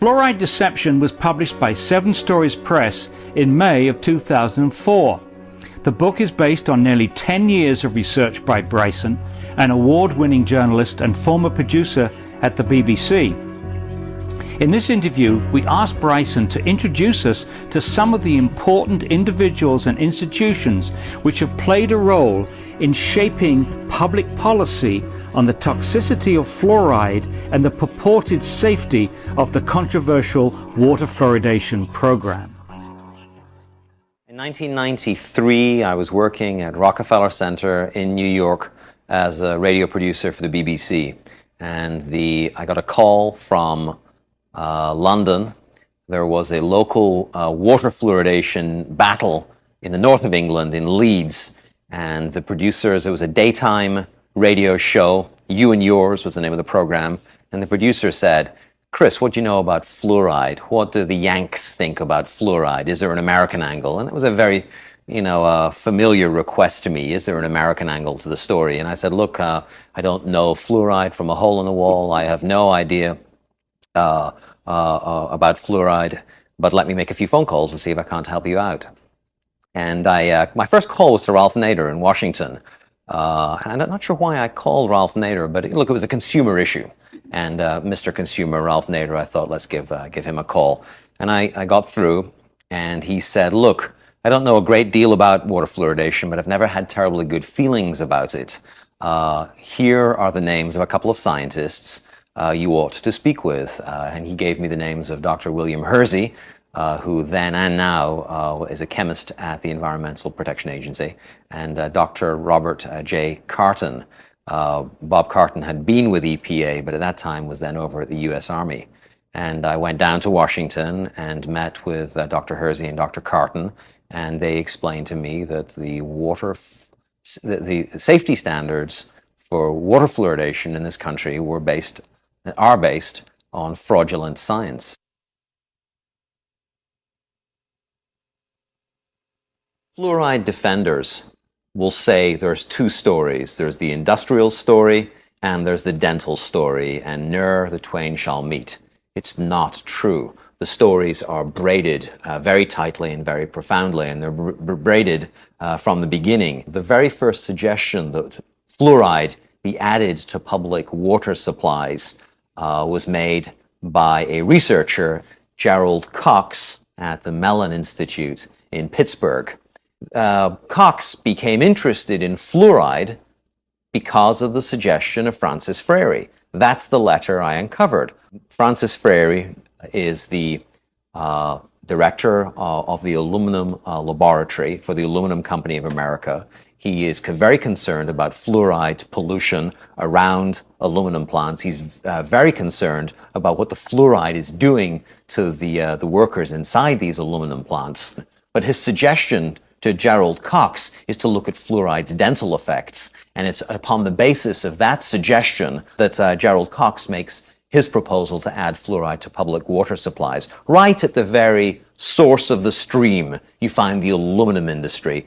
Fluoride Deception was published by 7 Stories Press in May of 2004. The book is based on nearly 10 years of research by Bryson, an award-winning journalist and former producer at the BBC. In this interview, we asked Bryson to introduce us to some of the important individuals and institutions which have played a role in shaping public policy on the toxicity of fluoride and the purported safety of the controversial water fluoridation program. In 1993, I was working at Rockefeller Center in New York as a radio producer for the BBC. And I got a call from London. There was a local water fluoridation battle in the north of England, in Leeds. And the producers, it was a daytime radio show. You and Yours was the name of the program. And the producer said, "Chris, what do you know about fluoride? What do the Yanks think about fluoride? Is there an American angle?" And it was a very, familiar request to me. Is there an American angle to the story? And I said, "Look, I don't know fluoride from a hole in the wall. I have no idea about fluoride, but let me make a few phone calls and see if I can't help you out." And my first call was to Ralph Nader in Washington. And I'm not sure why I called Ralph Nader, but look, it was a consumer issue. And Mr. Consumer, Ralph Nader, I thought, let's give him a call. And I got through, and he said, "Look, I don't know a great deal about water fluoridation, but I've never had terribly good feelings about it. Here are the names of a couple of scientists you ought to speak with." And he gave me the names of Dr. William Hersey, who then and now is a chemist at the Environmental Protection Agency, and Dr. Robert J. Carton. Bob Carton had been with EPA, but at that time was then over at the U.S. Army. And I went down to Washington and met with Dr. Hersey and Dr. Carton, and they explained to me that the safety standards for water fluoridation in this country are based on fraudulent science. Fluoride defenders will say there's two stories. There's the industrial story and there's the dental story, and ne'er the twain shall meet. It's not true. The stories are braided very tightly and very profoundly, and they're braided from the beginning. The very first suggestion that fluoride be added to public water supplies was made by a researcher, Gerald Cox, at the Mellon Institute in Pittsburgh. Cox became interested in fluoride because of the suggestion of Francis Frary. That's the letter I uncovered. Francis Frary is the director of the aluminum laboratory for the Aluminum Company of America. He is very concerned about fluoride pollution around aluminum plants. He's very concerned about what the fluoride is doing to the workers inside these aluminum plants. But his suggestion to Gerald Cox is to look at fluoride's dental effects. And it's upon the basis of that suggestion that Gerald Cox makes his proposal to add fluoride to public water supplies. Right at the very source of the stream, you find the aluminum industry.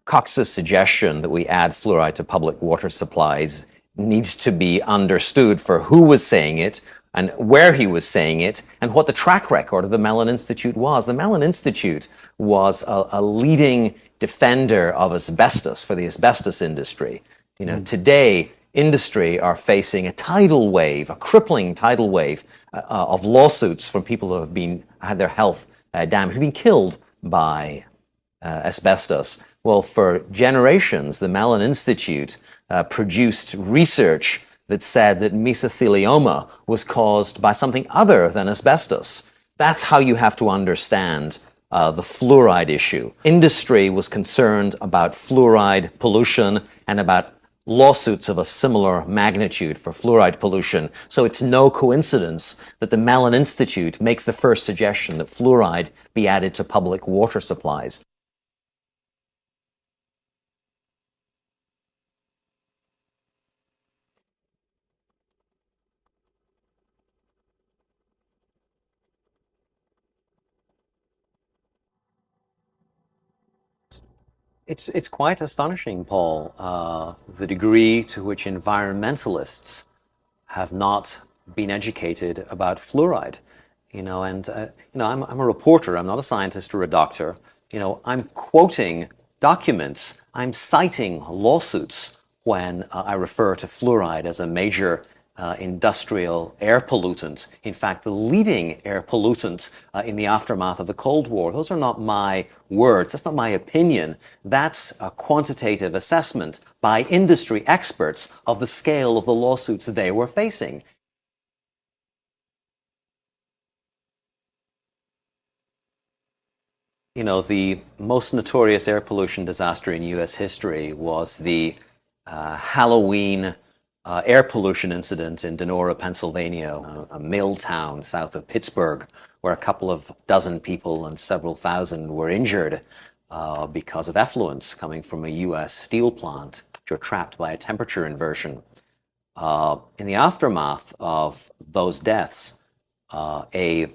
Cox's suggestion that we add fluoride to public water supplies needs to be understood for who was saying it and where he was saying it and what the track record of the Mellon Institute was. The Mellon Institute was a leading defender of asbestos for the asbestos industry. Today, industry are facing a tidal wave, a crippling tidal wave of lawsuits from people who have had their health damaged, who've been killed by asbestos. Well, for generations, the Mellon Institute produced research that said that mesothelioma was caused by something other than asbestos. That's how you have to understand the fluoride issue. Industry was concerned about fluoride pollution and about lawsuits of a similar magnitude for fluoride pollution. So it's no coincidence that the Mellon Institute makes the first suggestion that fluoride be added to public water supplies. It's quite astonishing, Paul, the degree to which environmentalists have not been educated about fluoride. I'm a reporter. I'm not a scientist or a doctor. I'm quoting documents. I'm citing lawsuits when I refer to fluoride as a major industrial air pollutant. In fact, the leading air pollutant in the aftermath of the Cold War. Those are not my words. That's not my opinion. That's a quantitative assessment by industry experts of the scale of the lawsuits they were facing. The most notorious air pollution disaster in U.S. history was the Halloween air pollution incident in Donora, Pennsylvania, a mill town south of Pittsburgh, where a couple of dozen people and several thousand were injured because of effluents coming from a U.S. steel plant, which were trapped by a temperature inversion. In the aftermath of those deaths, a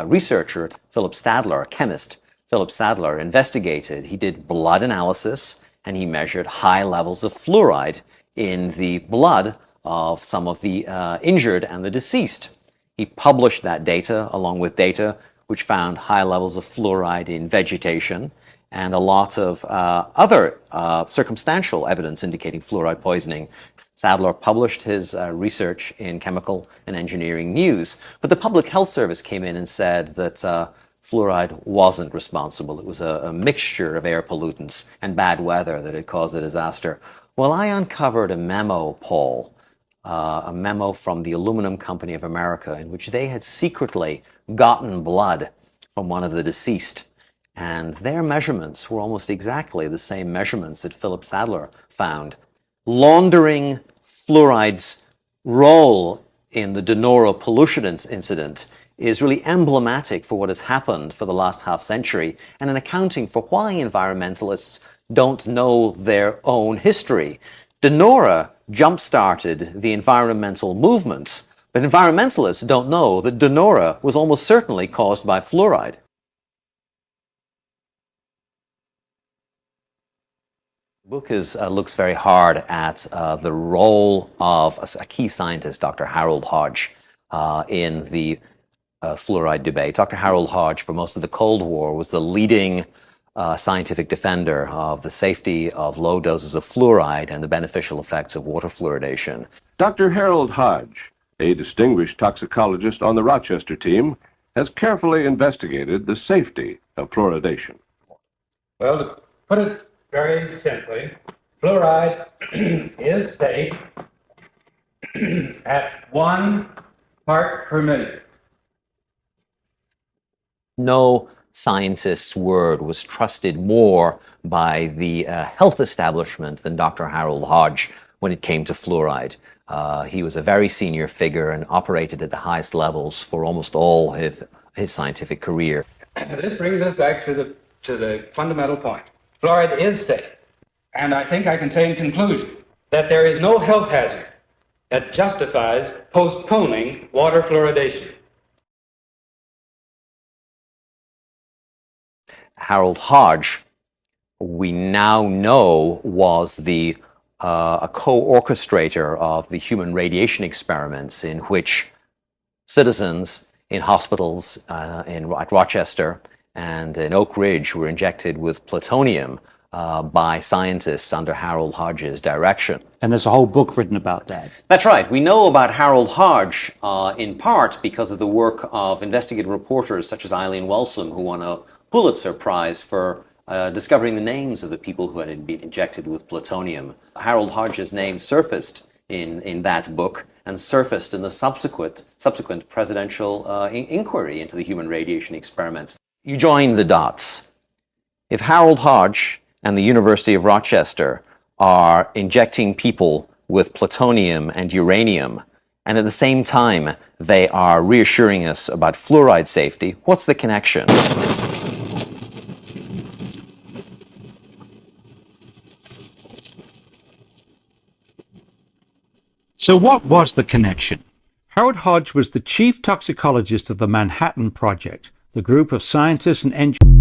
researcher, Philip Stadler, a chemist, Philip Stadler, investigated. He did blood analysis and he measured high levels of fluoride in the blood of some of the injured and the deceased. He published that data along with data which found high levels of fluoride in vegetation and a lot of other circumstantial evidence indicating fluoride poisoning. Sadler published his research in Chemical and Engineering News, but the Public Health Service came in and said that fluoride wasn't responsible. It was a mixture of air pollutants and bad weather that had caused the disaster. Well, I uncovered a memo, Paul, a memo from the Aluminum Company of America in which they had secretly gotten blood from one of the deceased. And their measurements were almost exactly the same measurements that Philip Sadler found. Laundering fluoride's role in the Donora pollution incident is really emblematic for what has happened for the last half century and an accounting for why environmentalists don't know their own history. Donora jump-started the environmental movement, but environmentalists don't know that Donora was almost certainly caused by fluoride. The book looks very hard at the role of a key scientist, Dr. Harold Hodge, in the fluoride debate. Dr. Harold Hodge, for most of the Cold War, was the leading scientific defender of the safety of low doses of fluoride and the beneficial effects of water fluoridation. Dr. Harold Hodge, a distinguished toxicologist on the Rochester team, has carefully investigated the safety of fluoridation. Well, to put it very simply, fluoride is safe at 1 part per million. No scientist's word was trusted more by the health establishment than Dr. Harold Hodge when it came to fluoride. He was a very senior figure and operated at the highest levels for almost all his scientific career. This brings us back to the fundamental point. Fluoride is safe, and I think I can say in conclusion that there is no health hazard that justifies postponing water fluoridation. Harold Hodge, we now know, was a co-orchestrator of the human radiation experiments in which citizens in hospitals at Rochester and in Oak Ridge were injected with plutonium by scientists under Harold Hodge's direction. And there's a whole book written about that. That's right. We know about Harold Hodge in part because of the work of investigative reporters such as Eileen Welsom, who won a Pulitzer Prize for discovering the names of the people who had been injected with plutonium. Harold Hodge's name surfaced in that book and surfaced in the subsequent presidential inquiry into the human radiation experiments. You join the dots. If Harold Hodge and the University of Rochester are injecting people with plutonium and uranium, and at the same time they are reassuring us about fluoride safety, what's the connection? So what was the connection? Harold Hodge was the chief toxicologist of the Manhattan Project, the group of scientists and engineers